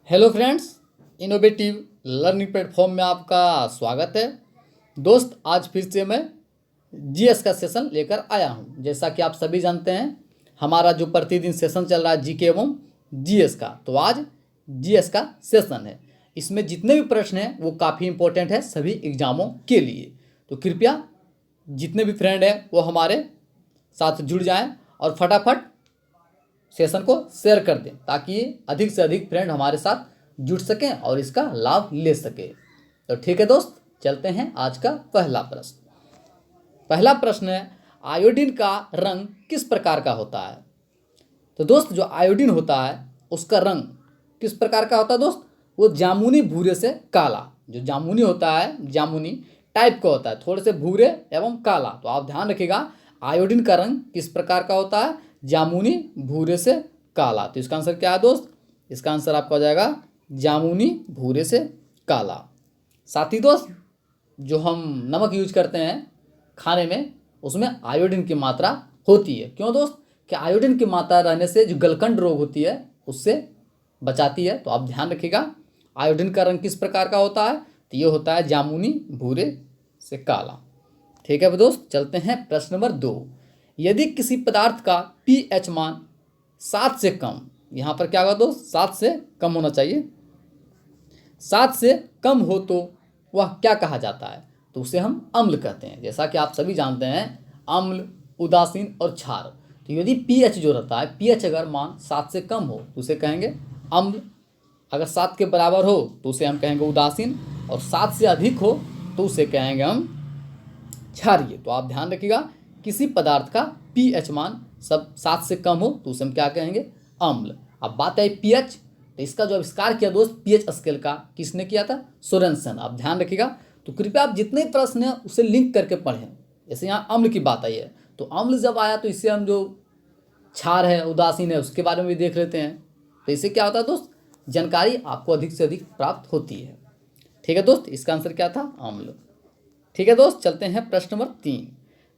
Hello friends, innovative learning platform में आपका स्वागत है। दोस्त, आज फिर से मैं जीएस का सेशन लेकर आया हूं। जैसा कि आप सभी जानते हैं, हमारा जो प्रतिदिन सेशन चल रहा है जीके एवं जीएस का, तो आज जीएस का सेशन है। इसमें जितने भी प्रश्न हैं वो काफ़ी इंपॉर्टेंट है सभी एग्जामों के लिए। तो कृपया जितने भी फ्रेंड हैं वो हमारे साथ जुड़ जाएं और फटाफट सेशन को शेयर कर दें ताकि अधिक से अधिक फ्रेंड हमारे साथ जुड़ सकें और इसका लाभ ले सके। तो ठीक है दोस्त, चलते हैं आज का पहला प्रश्न। पहला प्रश्न है, आयोडीन का रंग किस प्रकार का होता है? तो दोस्त, जो आयोडीन होता है उसका रंग किस प्रकार का होता है दोस्त? वो जामुनी भूरे से काला। जो जामुनी होता है, जामुनी टाइप का होता है, थोड़े से भूरे एवं काला। तो आप ध्यान रखिएगा, आयोडीन का रंग किस प्रकार का होता है? जामुनी भूरे से काला। तो इसका आंसर क्या है दोस्त? इसका आंसर आपका हो जाएगा जामुनी भूरे से काला। साथ ही दोस्त, जो हम नमक यूज करते हैं खाने में, उसमें आयोडीन की मात्रा होती है। क्यों दोस्त? कि आयोडीन की मात्रा रहने से जो गलकंड रोग होती है उससे बचाती है। तो आप ध्यान रखिएगा, आयोडीन का रंग किस प्रकार का होता है? तो ये होता है जामुनी भूरे से काला। ठीक है दोस्त, चलते हैं प्रश्न नंबर 2। यदि किसी पदार्थ का पीएच मान 7 से कम, यहाँ पर क्या होगा दोस्त? 7 से कम होना चाहिए। 7 से कम हो तो वह क्या कहा जाता है? तो उसे हम अम्ल कहते हैं। जैसा कि आप सभी जानते हैं, अम्ल, उदासीन और क्षार। तो यदि पीएच जो रहता है, पीएच अगर मान 7 से कम हो तो उसे कहेंगे अम्ल। अगर 7 के बराबर हो तो उसे हम कहेंगे उदासीन, और 7 से अधिक हो तो उसे कहेंगे हम क्षारीय। तो आप ध्यान रखिएगा, किसी पदार्थ का पीएच मान सब 7 से कम हो तो उसे हम क्या कहेंगे? अम्ल। अब बात है पीएच, तो इसका जो आविष्कार किया दोस्त पीएच स्केल का, किसने किया था? सोरेनसन। आप ध्यान रखिएगा। तो कृपया आप जितने प्रश्न हैं उसे लिंक करके पढ़ें। जैसे यहाँ अम्ल की बात आई है, तो अम्ल जब आया तो इससे हम जो क्षार है, उदासीन है, उसके बारे में भी देख लेते हैं। तो इससे क्या होता है दोस्त? जानकारी आपको अधिक से अधिक प्राप्त होती है। ठीक है दोस्त, इसका आंसर क्या था? अम्ल। ठीक है दोस्त, चलते हैं प्रश्न नंबर 3।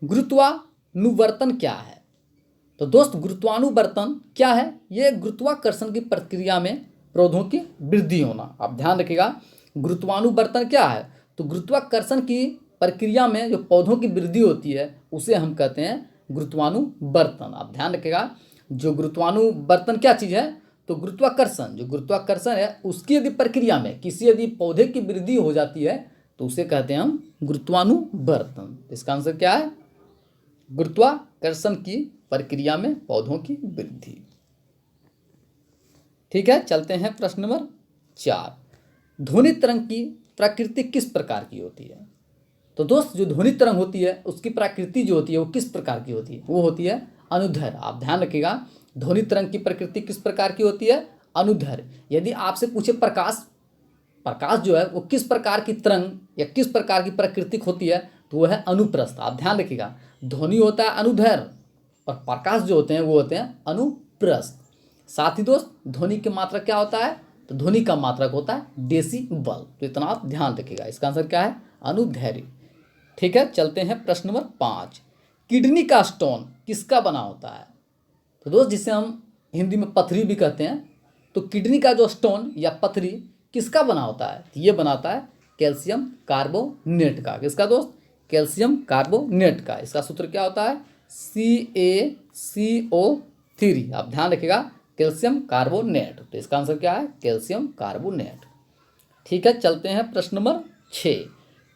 गुरुत्वानुवर्तन क्या है? तो दोस्त, गुरुत्वानुवर्तन क्या है? ये गुरुत्वाकर्षण की प्रक्रिया में पौधों की वृद्धि होना। आप ध्यान रखिएगा, गुरुत्वानुवर्तन क्या है? तो गुरुत्वाकर्षण की प्रक्रिया में जो पौधों की वृद्धि होती है उसे हम कहते हैं गुरुत्वानुवर्तन। आप ध्यान रखिएगा, जो गुरुत्वानुवर्तन क्या चीज़ है? तो गुरुत्वाकर्षण, जो गुरुत्वाकर्षण है उसकी यदि प्रक्रिया में किसी यदि पौधे की वृद्धि हो जाती है तो उसे कहते हैं हम गुरुत्वानुवर्तन। इसका आंसर क्या है? गुरुत्वाकर्षण की प्रक्रिया में पौधों की वृद्धि। ठीक है, चलते हैं प्रश्न नंबर 4। ध्वनि तरंग की प्रकृति किस प्रकार की होती है? तो दोस्त, जो ध्वनि तरंग होती है उसकी प्रकृति जो होती है वो किस प्रकार की होती है? वो होती है अनुदैर्घ्य। आप ध्यान रखिएगा, ध्वनि तरंग की प्रकृति किस प्रकार की होती है? अनुदैर्घ्य। यदि आपसे पूछे प्रकाश, प्रकाश जो है वो किस प्रकार की तरंग या किस प्रकार की प्रकृति होती है, तो वह है अनुप्रस्थ। आप ध्यान रखिएगा, ध्वनि होता है अनुदैर्घ्य और प्रकाश जो होते हैं वो होते हैं अनुप्रस्थ। साथ ही दोस्त, ध्वनि की मात्रा क्या होता है? तो ध्वनि का मात्रक होता है डेसिबल। तो इतना आप ध्यान रखिएगा। इसका आंसर क्या है? अनुदैर्घ्य। ठीक है, चलते हैं प्रश्न नंबर 5। किडनी का स्टोन किसका बना होता है? तो दोस्त, जिसे हम हिंदी में पथरी भी कहते हैं, तो किडनी का जो स्टोन या पथरी किसका बना होता है? ये बनाता है कैल्शियम कार्बोनेट का। किसका दोस्त? कैल्शियम कार्बोनेट का। इसका सूत्र क्या होता है? CaCO3। आप ध्यान रखिएगा, कैल्शियम कार्बोनेट। तो इसका आंसर क्या है? Calcium carbonate. ठीक है, चलते हैं प्रश्न नंबर 6।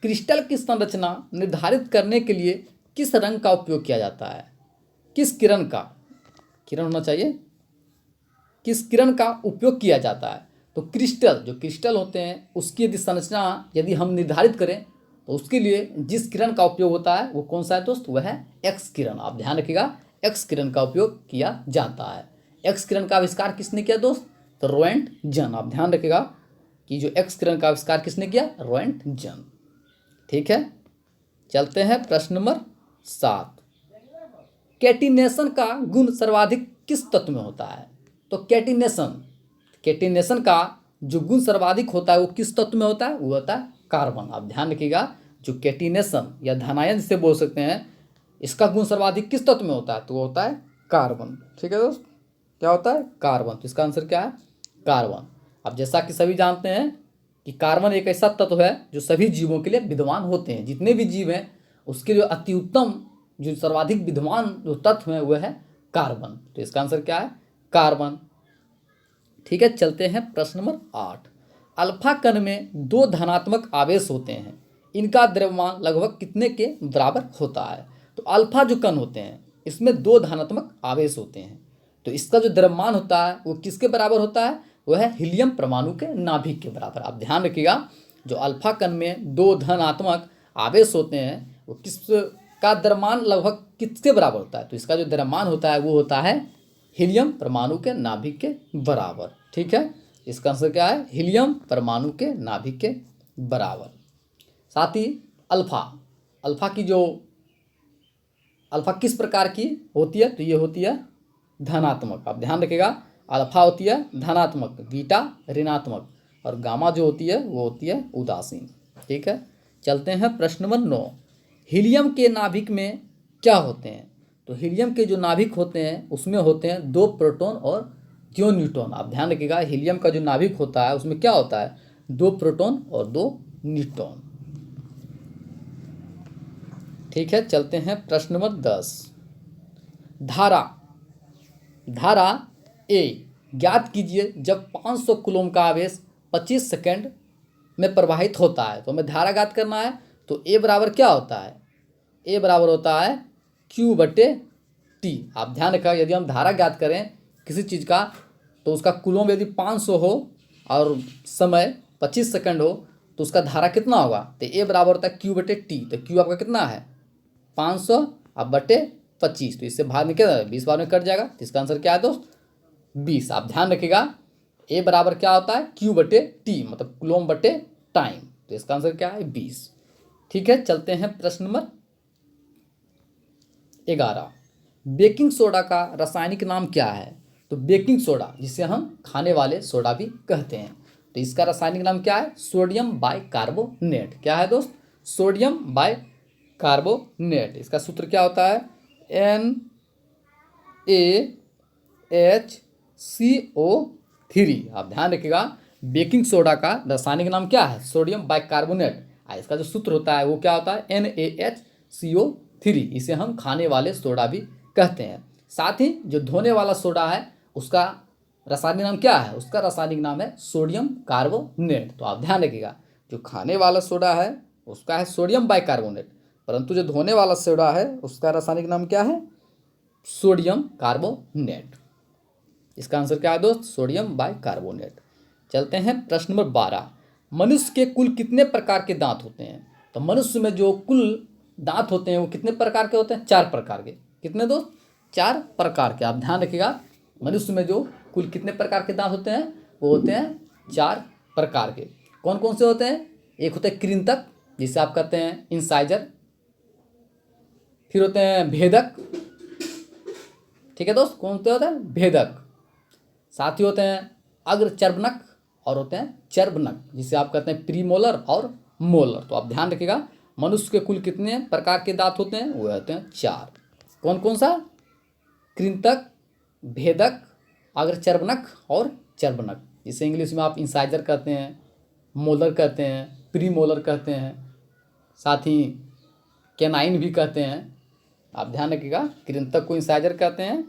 क्रिस्टल की संरचना निर्धारित करने के लिए किस रंग का उपयोग किया जाता है? किस किरण का, किरण होना चाहिए, किस किरण का उपयोग किया जाता है? तो क्रिस्टल, जो क्रिस्टल होते हैं उसकी यदि संरचना यदि हम निर्धारित करें तो उसके लिए जिस किरण का उपयोग होता है वो कौन सा है दोस्त? वह है एक्स किरण। आप ध्यान रखिएगा, एक्स किरण का उपयोग किया जाता है। एक्स किरण का आविष्कार किसने किया दोस्त? तो रोएंटजन। आप ध्यान रखिएगा कि जो एक्स किरण का आविष्कार किसने किया? रोएंटजन। ठीक है, चलते हैं प्रश्न नंबर 7। कैटिनेशन का गुण सर्वाधिक किस तत्व में होता है? तो कैटिनेशन का जो गुण सर्वाधिक होता है वो किस तत्व में होता है? वो होता है कार्बन। आप ध्यान रखिएगा, जो कैटिनेशन या धनायन जिसे बोल सकते हैं, इसका गुण सर्वाधिक किस तत्व में होता है? तो वो होता है कार्बन। ठीक है दोस्त, क्या होता है? कार्बन। तो इसका आंसर क्या है? कार्बन। अब जैसा कि सभी जानते हैं कि कार्बन एक ऐसा तत्व है जो सभी जीवों के लिए विद्यमान होते हैं। जितने भी जीव हैं उसके जो अति उत्तम, जो सर्वाधिक विद्यमान जो तत्व है वह है कार्बन। तो इसका आंसर क्या है? कार्बन। ठीक है, चलते हैं प्रश्न नंबर 8। अल्फा कण में 2 धनात्मक आवेश होते हैं, इनका द्रव्यमान लगभग कितने के बराबर होता है? तो अल्फा जो कण होते हैं इसमें 2 धनात्मक आवेश होते हैं, तो इसका जो द्रव्यमान होता है वो किसके बराबर होता है? वह है हीलियम परमाणु के नाभिक के बराबर। आप ध्यान रखिएगा, जो अल्फा कण में 2 धनात्मक आवेश होते हैं वो किसका द्रव्यमान लगभग किसके बराबर होता है? तो इसका जो द्रव्यमान होता है वो होता है हीलियम परमाणु के नाभिक के बराबर। ठीक है, इसका आंसर क्या है? हीलियम परमाणु के नाभिक के बराबर। साथ ही अल्फा की जो अल्फा किस प्रकार की होती है? तो ये होती है धनात्मक। आप ध्यान रखिएगा, अल्फा होती है धनात्मक, बीटा ऋणात्मक, और गामा जो होती है वो होती है उदासीन। ठीक है, चलते हैं प्रश्न नंबर 9। हीलियम के नाभिक में क्या होते हैं? तो हीलियम के जो नाभिक होते हैं उसमें होते हैं 2 प्रोटॉन और 2 न्यूट्रॉन। आप ध्यान रखिएगा, हीलियम का जो नाभिक होता है उसमें क्या होता है? 2 प्रोटॉन और 2 न्यूट्रॉन। ठीक है, चलते हैं प्रश्न नंबर 10। धारा ए ज्ञात कीजिए जब 500 कूलम का आवेश 25 सेकंड में प्रवाहित होता है। तो हमें धारा ज्ञात करना है, तो ए बराबर क्या होता है? ए बराबर होता है Q/T। आप ध्यान रखा, यदि हम धारा ज्ञात करें किसी चीज़ का तो उसका कूलम यदि 500 हो और समय 25 सेकंड हो तो उसका धारा कितना होगा? तो ए बराबर होता है Q/T। तो Q आपका कितना है? 500 अब बटे 25, तो इससे भाग निकल 20 बार में कट जाएगा। तो इसका आंसर क्या है दोस्त? 20। आप ध्यान रखिएगा, ए बराबर क्या होता है? Q/T, मतलब कूलम बटे टाइम। तो इसका आंसर क्या है? 20। ठीक है, चलते हैं प्रश्न नंबर 11। बेकिंग सोडा का रासायनिक नाम क्या है? तो बेकिंग सोडा, जिसे हम खाने वाले सोडा भी कहते हैं, तो इसका रासायनिक नाम क्या है? Sodium bicarbonate. क्या है दोस्त? Sodium bicarbonate. इसका सूत्र क्या होता है? NaHCO3। आप ध्यान रखिएगा, बेकिंग सोडा का रासायनिक नाम क्या है? Sodium bicarbonate. इसका जो सूत्र होता है वो क्या होता है? NaHCO3। इसे हम खाने वाले सोडा भी कहते हैं। साथ ही जो धोने वाला सोडा है उसका रासायनिक नाम क्या है? उसका रासायनिक नाम है सोडियम कार्बोनेट। तो आप ध्यान रखिएगा, जो खाने वाला सोडा है उसका है सोडियम बाइकार्बोनेट, परंतु जो धोने वाला सोडा है उसका रासायनिक नाम क्या है? Sodium carbonate. इसका आंसर क्या है दोस्त? Sodium bicarbonate. चलते हैं प्रश्न नंबर 12। मनुष्य के कुल कितने प्रकार के दांत होते हैं? तो मनुष्य में जो कुल दांत होते हैं वो कितने प्रकार के होते हैं? 4 प्रकार के। कितने दोस्त? 4 प्रकार के। आप ध्यान रखिएगा, मनुष्य में जो कुल कितने प्रकार के दांत होते हैं? वो होते हैं 4 प्रकार के। कौन कौन से होते हैं? एक होते हैं कृंतक, जिसे आप कहते हैं इंसाइजर। फिर होते हैं भेदक। ठीक है दोस्त, कौन से होते हैं? भेदक। साथ ही होते हैं अग्रचर्वनक और होते हैं चर्वनक, जिसे आप कहते हैं प्रीमोलर और मोलर। तो आप ध्यान रखिएगा, मनुष्य के कुल कितने प्रकार के दांत होते हैं? वो होते हैं 4। कौन कौन सा? कृंतक, भेदक, अग्रचर्वनक और चर्वनक, जिसे इंग्लिश में आप इंसाइजर कहते हैं, मोलर कहते हैं, प्रीमोलर कहते हैं, साथ ही कैनाइन भी कहते हैं। आप ध्यान रखिएगा, कृंतक को इंसाइजर कहते हैं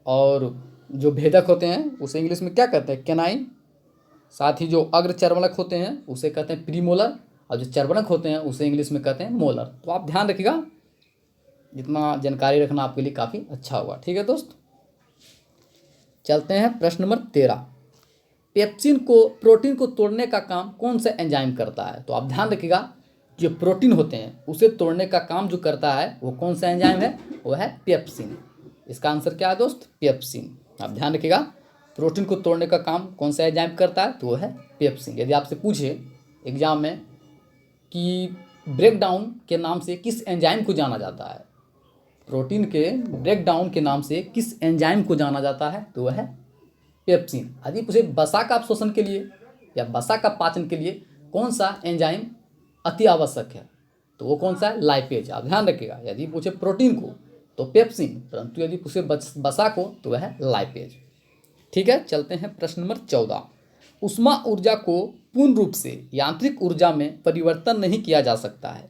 और जो भेदक होते हैं उसे इंग्लिश में क्या कहते हैं? कैनाइन। साथ ही जो अग्रचर्वनक होते हैं उसे कहते हैं प्रीमोलर, और जो चर्वनक होते हैं उसे इंग्लिश में कहते हैं मोलर। तो आप ध्यान रखिएगा, जितना जानकारी रखना आपके लिए काफ़ी अच्छा होगा। ठीक है दोस्त, चलते हैं प्रश्न नंबर 13। पेप्सिन को, प्रोटीन को तोड़ने का काम कौन सा एंजाइम करता है? तो आप ध्यान रखिएगा, जो प्रोटीन होते हैं उसे तोड़ने का काम जो करता है वो कौन सा एंजाइम है? वो है पेप्सिन। इसका आंसर क्या है दोस्त? पेप्सिन। आप ध्यान रखिएगा, प्रोटीन को तोड़ने का काम कौन सा एंजाइम करता है? तो वो है पेप्सिन। यदि आपसे पूछे एग्जाम में कि ब्रेकडाउन के नाम से किस एंजाइम को जाना जाता है, प्रोटीन के ब्रेकडाउन के नाम से किस एंजाइम को जाना जाता है? तो वह है पेप्सिन। यदि पूछे वसा का अवशोषण के लिए या वसा का पाचन के लिए कौन सा एंजाइम अति आवश्यक है, तो वो कौन सा है? लाइपेज। आप ध्यान रखिएगा, यदि पूछे प्रोटीन को तो पेप्सिन, परंतु यदि पूछे वसा को तो वह है लाइपेज। ठीक है, चलते हैं प्रश्न नंबर 14। ऊष्मा ऊर्जा को पूर्ण रूप से यांत्रिक ऊर्जा में परिवर्तन नहीं किया जा सकता है,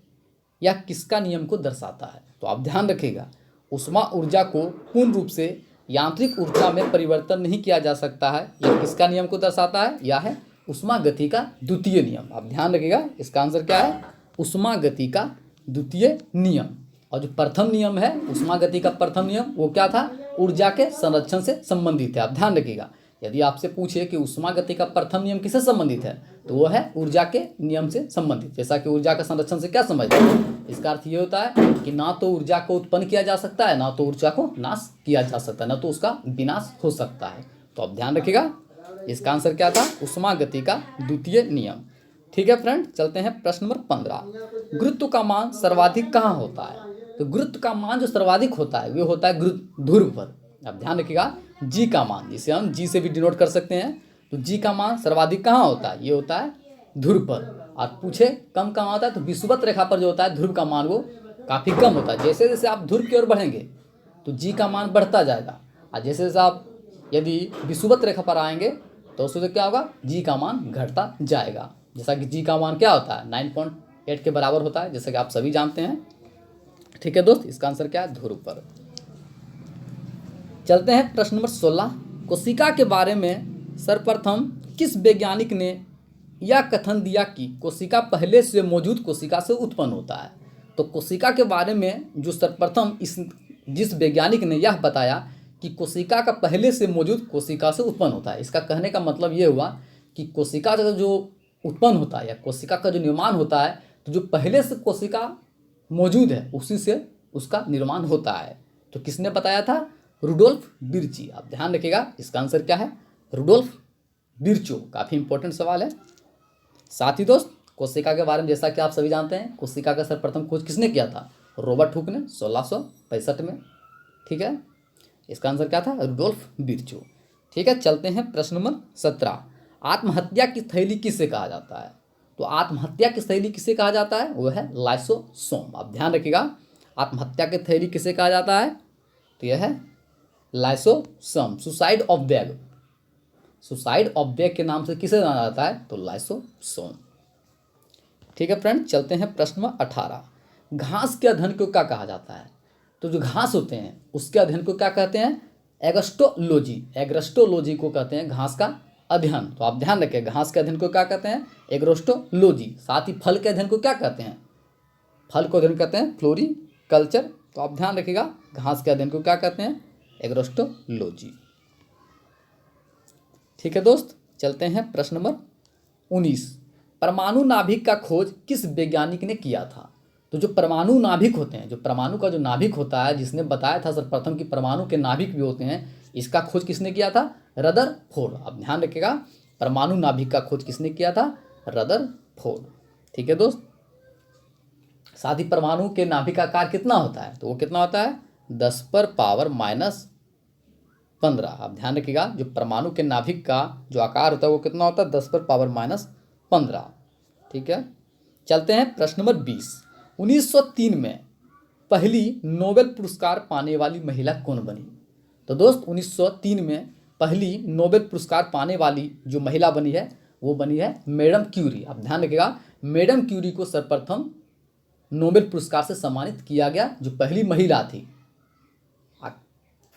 यह किसका नियम को दर्शाता है? तो आप ध्यान रखिएगा, ऊष्मा ऊर्जा को पूर्ण रूप से यांत्रिक ऊर्जा में परिवर्तन नहीं किया जा सकता है, यह किसका नियम को दर्शाता है? यह है ऊष्मा गति का द्वितीय नियम। आप ध्यान रखिएगा, इसका आंसर क्या है? ऊष्मा गति का द्वितीय नियम। और जो प्रथम नियम है ऊष्मा गति का प्रथम नियम, वो क्या था? ऊर्जा के संरक्षण से संबंधित है। आप ध्यान रखिएगा, यदि आपसे पूछे कि ऊष्मा गति का प्रथम नियम किससे संबंधित है, तो वो है ऊर्जा के नियम से संबंधित। जैसा कि ऊर्जा का संरक्षण से क्या समझते हैं? इसका अर्थ ये होता है कि ना तो ऊर्जा को उत्पन्न किया जा सकता है, ना तो ऊर्जा को नाश किया जा सकता है, ना तो उसका विनाश हो सकता है। तो आप ध्यान रखिएगा, इसका आंसर क्या था? ऊष्मा गति का द्वितीय नियम। ठीक है फ्रेंड, चलते हैं प्रश्न नंबर 15। गुरुत्व का मान सर्वाधिक कहाँ होता है? तो गुरुत्व का मान जो सर्वाधिक होता है वो होता है ध्रुव पर। आप ध्यान रखिएगा, जी का मान, जिसे हम जी से भी डिनोट कर सकते हैं, तो जी का मान सर्वाधिक कहाँ होता है? ये होता है ध्रुव पर। और पूछे कम कहाँ होता है, तो विषुवत रेखा पर जो होता है ध्रुव का मान वो काफ़ी कम होता है। जैसे जैसे आप ध्रुव की ओर बढ़ेंगे तो जी का मान बढ़ता जाएगा, और जैसे जैसे आप यदि विषुवत रेखा पर आएंगे तो उससे क्या होगा? जी का मान घटता जाएगा। जैसा कि जी का मान क्या होता है? 9.8 के बराबर होता है, जैसा कि आप सभी जानते हैं। ठीक है दोस्त, इसका आंसर क्या है? ध्रुव पर। चलते हैं प्रश्न नंबर 16। कोशिका के बारे में सर्वप्रथम किस वैज्ञानिक ने यह कथन दिया कि कोशिका पहले से मौजूद कोशिका से उत्पन्न होता है? तो कोशिका के बारे में जो सर्वप्रथम जिस वैज्ञानिक ने यह बताया कि कोशिका का पहले से मौजूद कोशिका से उत्पन्न होता है, इसका कहने का मतलब ये हुआ कि कोशिका का जो उत्पन्न होता है या कोशिका का जो निर्माण होता है, तो जो पहले से कोशिका मौजूद है उसी से उसका निर्माण होता है। तो किसने बताया था? रुडोल्फ विर्ची। आप ध्यान रखिएगा, इसका आंसर क्या है? Rudolf Virchow. काफ़ी इंपॉर्टेंट सवाल है। साथ ही दोस्त, कोशिका के बारे में जैसा कि आप सभी जानते हैं, कोशिका का सर्वप्रथम खोज किसने किया था? रॉबर्ट हुक ने 1665 में। ठीक है, इसका आंसर क्या था? Rudolf Virchow. ठीक है, चलते हैं प्रश्न नंबर 17। आत्महत्या की थैली किसे कहा जाता है? तो आत्महत्या की थैली किसे कहा जाता है? वो है लाइसोसोम। आप ध्यान रखिएगा, आत्महत्या की थैली किसे कहा जाता है? तो यह है lysosome. Suicide of bag, suicide of bag के नाम से किसे जाना जाता है? तो लाइसोसोम। ठीक है फ्रेंड, चलते हैं प्रश्न नंबर 18। घास के अध्ययन को क्या कहा जाता है? तो जो घास होते हैं उसके अध्ययन को क्या कहते हैं? एग्रोस्टोलॉजी। एग्रोस्टोलॉजी को कहते हैं घास का अध्ययन। तो आप ध्यान रखें, घास के अध्ययन को क्या कहते हैं? एग्रोस्टोलॉजी। साथ ही फल के अध्ययन को क्या कहते हैं? फल को अध्ययन कहते हैं फ्लोरिकल्चर। तो आप ध्यान रखिएगा, घास के अध्ययन को क्या कहते हैं? एग्रोस्टोलॉजी। ठीक है दोस्त, चलते हैं प्रश्न नंबर 19। परमाणु नाभिक का खोज किस वैज्ञानिक ने किया था? तो जो परमाणु नाभिक होते हैं, जो परमाणु का जो नाभिक होता है, जिसने बताया था सर्वप्रथम कि परमाणु के नाभिक भी होते हैं, इसका खोज किसने किया था? रदरफोर्ड। आप ध्यान रखिएगा, परमाणु नाभिक का खोज किसने किया था? रदरफोर्ड। ठीक है दोस्त, साथ ही परमाणु के नाभिक का आकार कितना होता है? तो वो कितना होता है? 10⁻⁻15। आप ध्यान रखिएगा, जो परमाणु के नाभिक का जो आकार होता है वो कितना होता है? 10⁻⁻15। ठीक है, चलते हैं प्रश्न नंबर 20। 1903 में पहली नोबेल पुरस्कार पाने वाली महिला कौन बनी? तो दोस्त, 1903 में पहली नोबेल पुरस्कार पाने वाली जो महिला बनी है वो बनी है मैडम क्यूरी। आप ध्यान रखिएगा, मैडम क्यूरी को सर्वप्रथम नोबेल पुरस्कार से सम्मानित किया गया, जो पहली महिला थी।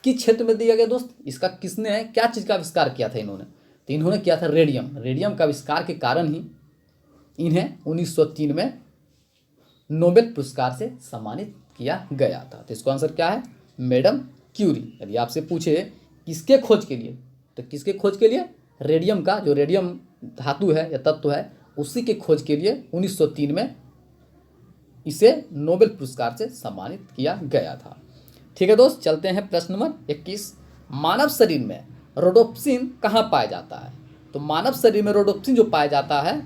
किस क्षेत्र में दिया गया दोस्त? इसका किसने, क्या चीज़ का आविष्कार किया था इन्होंने? तो इन्होंने किया था रेडियम। रेडियम का आविष्कार के कारण ही इन्हें 1903 में नोबेल पुरस्कार से सम्मानित किया गया था। तो इसका आंसर क्या है? Madam Curie. यदि आपसे पूछे किसके खोज के लिए, तो किसके खोज के लिए? रेडियम का, जो रेडियम धातु है या तत्व है, उसी के खोज के लिए 1903 में इसे नोबेल पुरस्कार से सम्मानित किया गया था। ठीक है दोस्त, चलते हैं प्रश्न नंबर 21। मानव शरीर में रोडोप्सिन कहाँ पाया जाता है? तो मानव शरीर में रोडोप्सिन जो पाया जाता है,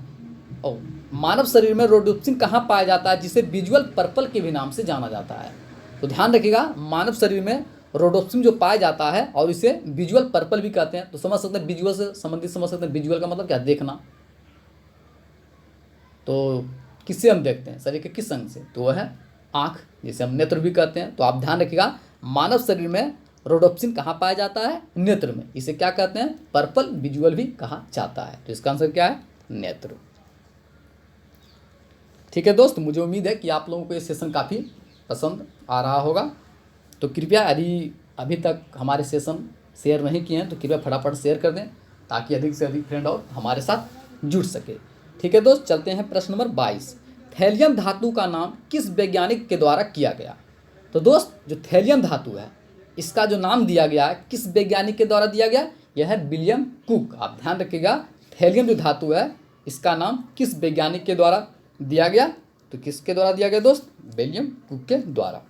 मानव शरीर में रोडोप्सिन कहाँ पाया जाता है, जिसे विजुअल पर्पल के भी नाम से जाना जाता है? तो ध्यान रखिएगा, मानव शरीर में रोडोप्सिन जो पाया जाता है और इसे विजुअल पर्पल भी कहते हैं। तो समझ सकते हैं, विजुअल से संबंधित समझ सकते हैं। विजुअल का मतलब क्या? देखना। तो किससे हम देखते हैं? शरीर के किस अंग से? तो वह है आँख, जिसे हम नेत्र भी कहते हैं। तो आप ध्यान रखिएगा, मानव शरीर में रोडोप्सिन कहाँ पाया जाता है? नेत्र में। इसे क्या कहते हैं? पर्पल विजुअल भी कहा जाता है। तो इसका आंसर क्या है? नेत्र। ठीक है दोस्त, मुझे उम्मीद है कि आप लोगों को ये सेशन काफ़ी पसंद आ रहा होगा। तो कृपया यदि अभी तक हमारे सेशन शेयर नहीं किए हैं तो कृपया फटाफट शेयर कर दें, ताकि अधिक से अधिक फ्रेंड और हमारे साथ जुड़ सके। ठीक है दोस्त, चलते हैं प्रश्न नंबर 22। थैलियम धातु का नाम किस वैज्ञानिक के द्वारा किया गया? तो दोस्त, जो थैलियम धातु है इसका जो नाम दिया गया है किस वैज्ञानिक के द्वारा दिया गया? यह है विलियम कुक। आप ध्यान रखिएगा, थैलियम जो धातु है इसका नाम किस वैज्ञानिक के द्वारा दिया गया? तो किसके द्वारा दिया गया दोस्त? विलियम कुक के द्वारा।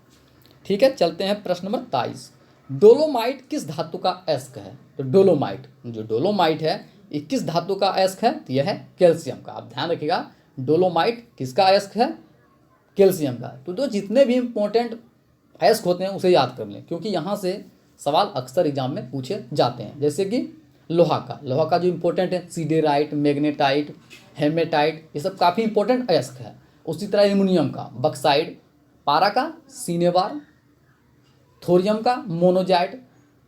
ठीक है, चलते हैं प्रश्न नंबर 23। डोलोमाइट किस धातु का अयस्क है? तो डोलोमाइट, जो डोलोमाइट है ये किस धातु का अयस्क है? तो यह है कैल्शियम का। आप ध्यान रखिएगा, डोलोमाइट किसका अयस्क है? कैल्शियम का। तो जितने भी इंपॉर्टेंट अयस्क होते हैं उसे याद कर लें, क्योंकि यहाँ से सवाल अक्सर एग्जाम में पूछे जाते हैं। जैसे कि लोहा का जो इंपॉर्टेंट है सीडेराइट, मैग्नेटाइट, हेमेटाइट, ये सब काफ़ी इंपॉर्टेंट अयस्क है। उसी तरह एल्युमिनियम का बक्साइड, पारा का सिनेबार, थोरियम का मोनोजाइट।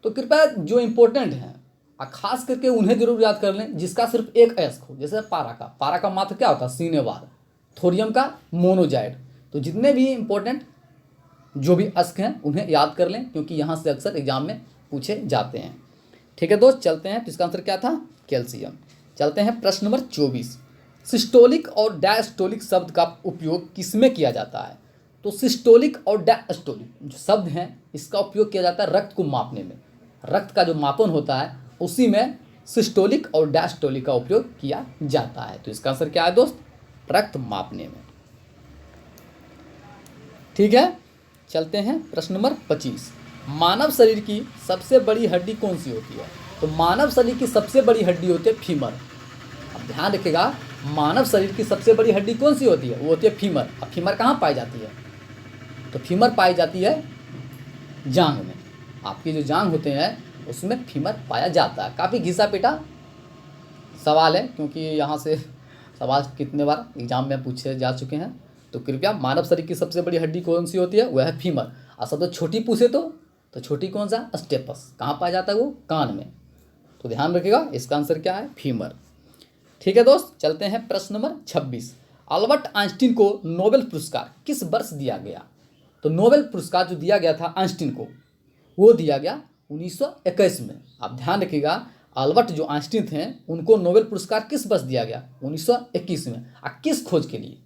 तो कृपया जो इंपॉर्टेंट हैं खास करके उन्हें जरूर याद कर लें जिसका सिर्फ एक अयस्क हो। जैसे पारा का मात्र क्या होता है? सिनेबार, थोरियम का मोनोजाइट। तो जितने भी इंपॉर्टेंट जो भी अयस्क हैं उन्हें याद कर लें, क्योंकि यहाँ से अक्सर एग्जाम में पूछे जाते हैं। ठीक है दोस्त, चलते हैं। तो इसका आंसर क्या था? कैल्शियम। चलते हैं प्रश्न नंबर 24। सिस्टोलिक और डायस्टोलिक शब्द का उपयोग किसमें किया जाता है? तो सिस्टोलिक और डायस्टोलिक जो शब्द हैं इसका उपयोग किया जाता है रक्त को मापने में। रक्त का जो मापन होता है उसी में सिस्टोलिक और डायस्टोलिक का उपयोग किया जाता है। तो इसका आंसर क्या है दोस्त? रक्त मापने में। ठीक है, चलते हैं प्रश्न नंबर 25। मानव शरीर की सबसे बड़ी हड्डी कौन सी होती है? तो मानव शरीर की सबसे बड़ी हड्डी होती है फीमर। अब ध्यान रखिएगा, मानव शरीर की सबसे बड़ी हड्डी कौन सी होती है? वो होती है फीमर। अब फीमर कहाँ पाई जाती है? तो फीमर पाई जाती है जांघ में। आपके जो जांघ होते हैं उसमें फीमर पाया जाता है। काफ़ी घिसा पिटा सवाल है, क्योंकि यहाँ से सवाल कितने बार एग्जाम में पूछे जा चुके हैं। तो कृपया, मानव शरीर की सबसे बड़ी हड्डी कौन सी होती है? वह है फीमर। असल तो छोटी पूछे तो छोटी कौन सा? स्टेपस। कहाँ पाया जाता है? वो कान में। तो ध्यान रखिएगा, इसका आंसर क्या है? फीमर। ठीक है दोस्त, चलते हैं प्रश्न नंबर 26। अल्बर्ट आइंस्टीन को नोबेल पुरस्कार किस वर्ष दिया गया? तो नोबेल पुरस्कार जो दिया गया था आइंस्टीन को, वो दिया गया 1921 में। आप ध्यान रखिएगा, अल्बर्ट जो आइंस्टीन थे उनको नोबेल पुरस्कार किस वर्ष दिया गया? 1921 में। किस खोज के लिए?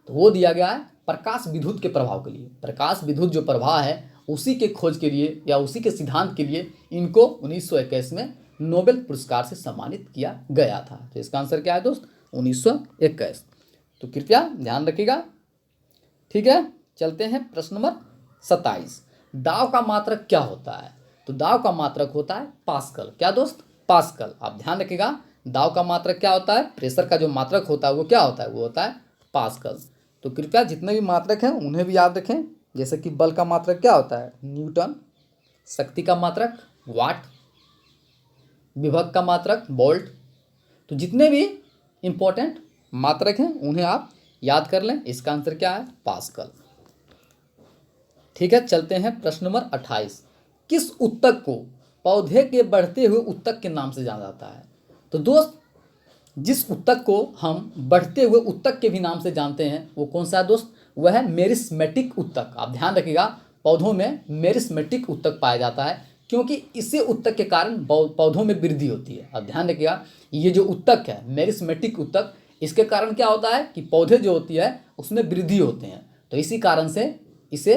तो वो दिया गया है प्रकाश विद्युत के प्रभाव के लिए। प्रकाश विद्युत जो प्रभाव है उसी के खोज के लिए या उसी के सिद्धांत के लिए इनको 1921 में नोबेल पुरस्कार से सम्मानित किया गया था। तो इसका आंसर क्या है दोस्त? 1921। तो कृपया ध्यान रखिएगा। ठीक है, चलते हैं प्रश्न नंबर 27। दाब का मात्रक क्या होता है? तो दाब का मात्रक होता है पास्कल। क्या दोस्त? पास्कल। आप ध्यान रखिएगा, दाब का मात्रक क्या होता है? प्रेशर का जो मात्रक होता है वो क्या होता है? वो होता है पास्कल। तो कृपया जितने भी मात्रक हैं उन्हें भी याद रखें। जैसे कि बल का मात्रक क्या होता है? न्यूटन। शक्ति का मात्रक वाट। विभव का मात्रक वोल्ट। तो जितने भी इंपॉर्टेंट मात्रक हैं उन्हें आप याद कर लें। इसका आंसर क्या है? पास्कल। ठीक है, चलते हैं प्रश्न नंबर 28। किस उत्तक को पौधे के बढ़ते हुए उत्तक के नाम से जाना जाता है? तो दोस्त, जिस उत्तक को हम बढ़ते हुए उत्तक के भी नाम से जानते हैं वो कौन सा है दोस्त? वह है मेरिस्मेटिक उत्तक। आप ध्यान रखिएगा, पौधों में मेरिस्मेटिक उत्तक पाया जाता है, क्योंकि इसी उत्तक के कारण पौधों में वृद्धि होती है। अब ध्यान रखिएगा, ये जो उत्तक है मेरिस्मेटिक उत्तक, इसके कारण क्या होता है कि पौधे जो होती है उसमें वृद्धि होते हैं। तो इसी कारण से इसे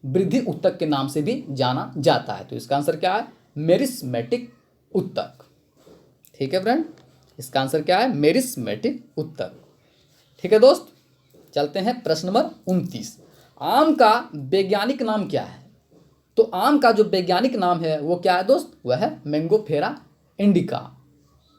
वृद्धि उत्तक के नाम से भी जाना जाता है। तो इसका आंसर क्या है? मेरिस्मेटिक उत्तक। ठीक है फ्रेंड, इसका आंसर क्या है? मेरिस्मेटिक उत्तक। ठीक है दोस्त, चलते हैं प्रश्न नंबर 29। आम का वैज्ञानिक नाम क्या है? तो आम का जो वैज्ञानिक नाम है वो क्या है दोस्त? वह है मैंगोफेरा इंडिका।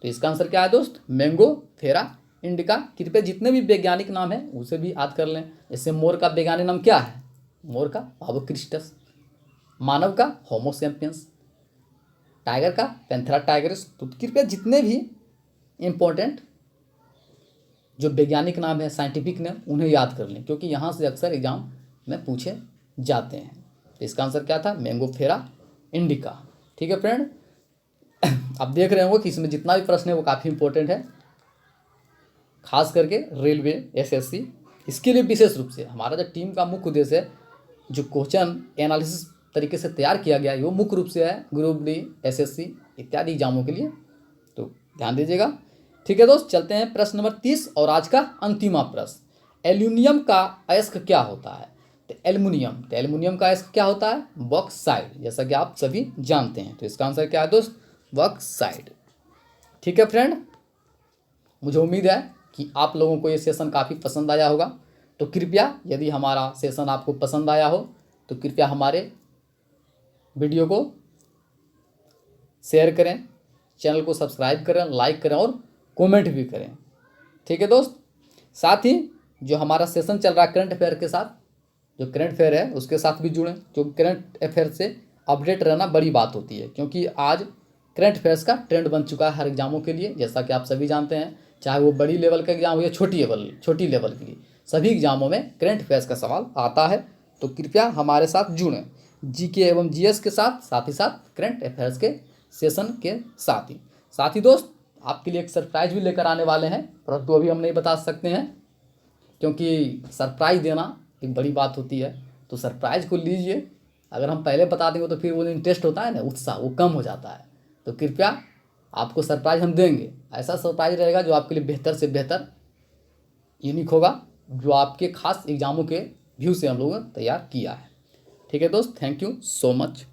तो इसका आंसर क्या है दोस्त? मैंगोफेरा इंडिका। कृपया जितने भी वैज्ञानिक नाम है उसे भी याद कर लें। जैसे मोर का वैज्ञानिक नाम क्या है? मोर का पावोक्रिस्टस। मानव का होमो सैपियंस। टाइगर का पैंथेरा टाइगरिस। तो कृपया जितने भी इम्पोर्टेंट जो वैज्ञानिक नाम है, साइंटिफिक नेम, उन्हें याद कर लें, क्योंकि यहाँ से अक्सर एग्जाम में पूछे जाते हैं। तो इसका आंसर क्या था? मैंगोफेरा इंडिका। ठीक है फ्रेंड, आप देख रहे होंगे कि इसमें जितना भी प्रश्न है वो काफ़ी इंपॉर्टेंट है, खास करके रेलवे एसएससी। इसके लिए विशेष रूप से हमारा जो टीम का मुख्य उद्देश्य है, जो क्वेश्चन एनालिसिस तरीके से तैयार किया गया है, वो मुख्य रूप से है ग्रुप डी, एसएससी इत्यादि एग्जामों के लिए, तो ध्यान दीजिएगा। ठीक है दोस्त, चलते हैं प्रश्न नंबर 30 और आज का अंतिम प्रश्न। एल्यूमिनियम का अयस्क क्या होता है? तो एल्यूमिनियम का अयस्क क्या होता है? बॉक्साइट, जैसा कि आप सभी जानते हैं। तो इसका आंसर क्या है दोस्त? बॉक्साइट। ठीक है फ्रेंड, मुझे उम्मीद है कि आप लोगों को ये सेशन काफ़ी पसंद आया होगा। तो कृपया, यदि हमारा सेशन आपको पसंद आया हो तो कृपया हमारे वीडियो को शेयर करें, चैनल को सब्सक्राइब करें, लाइक करें और कमेंट भी करें। ठीक है दोस्त, साथ ही जो हमारा सेशन चल रहा है करंट अफेयर के साथ, जो करंट अफेयर है उसके साथ भी जुड़ें, जो करंट अफेयर से अपडेट रहना बड़ी बात होती है, क्योंकि आज करंट अफेयर्स का ट्रेंड बन चुका है हर एग्जामों के लिए। जैसा कि आप सभी जानते हैं, चाहे वो बड़ी लेवल का एग्जाम हो या छोटी लेवल के लिए, सभी एग्जामों में करंट अफेयर्स का सवाल आता है। तो कृपया हमारे साथ जुड़ें, जीके एवं जीएस के साथ ही साथ करंट अफेयर्स के सेशन के साथ ही दोस्त, आपके लिए एक सरप्राइज भी लेकर आने वाले हैं, परंतु अभी हम नहीं बता सकते हैं, क्योंकि सरप्राइज देना एक बड़ी बात होती है। तो सरप्राइज को लीजिए, अगर हम पहले बता देंगे तो फिर वो इंटरेस्ट होता है ना, उत्साह, वो कम हो जाता है। तो कृपया आपको सरप्राइज हम देंगे, ऐसा सरप्राइज रहेगा जो आपके लिए बेहतर से बेहतर यूनिक होगा, जो आपके खास एग्जामों के व्यू से हम लोगों ने तैयार किया है। ठीक है दोस्त, थैंक यू सो मच।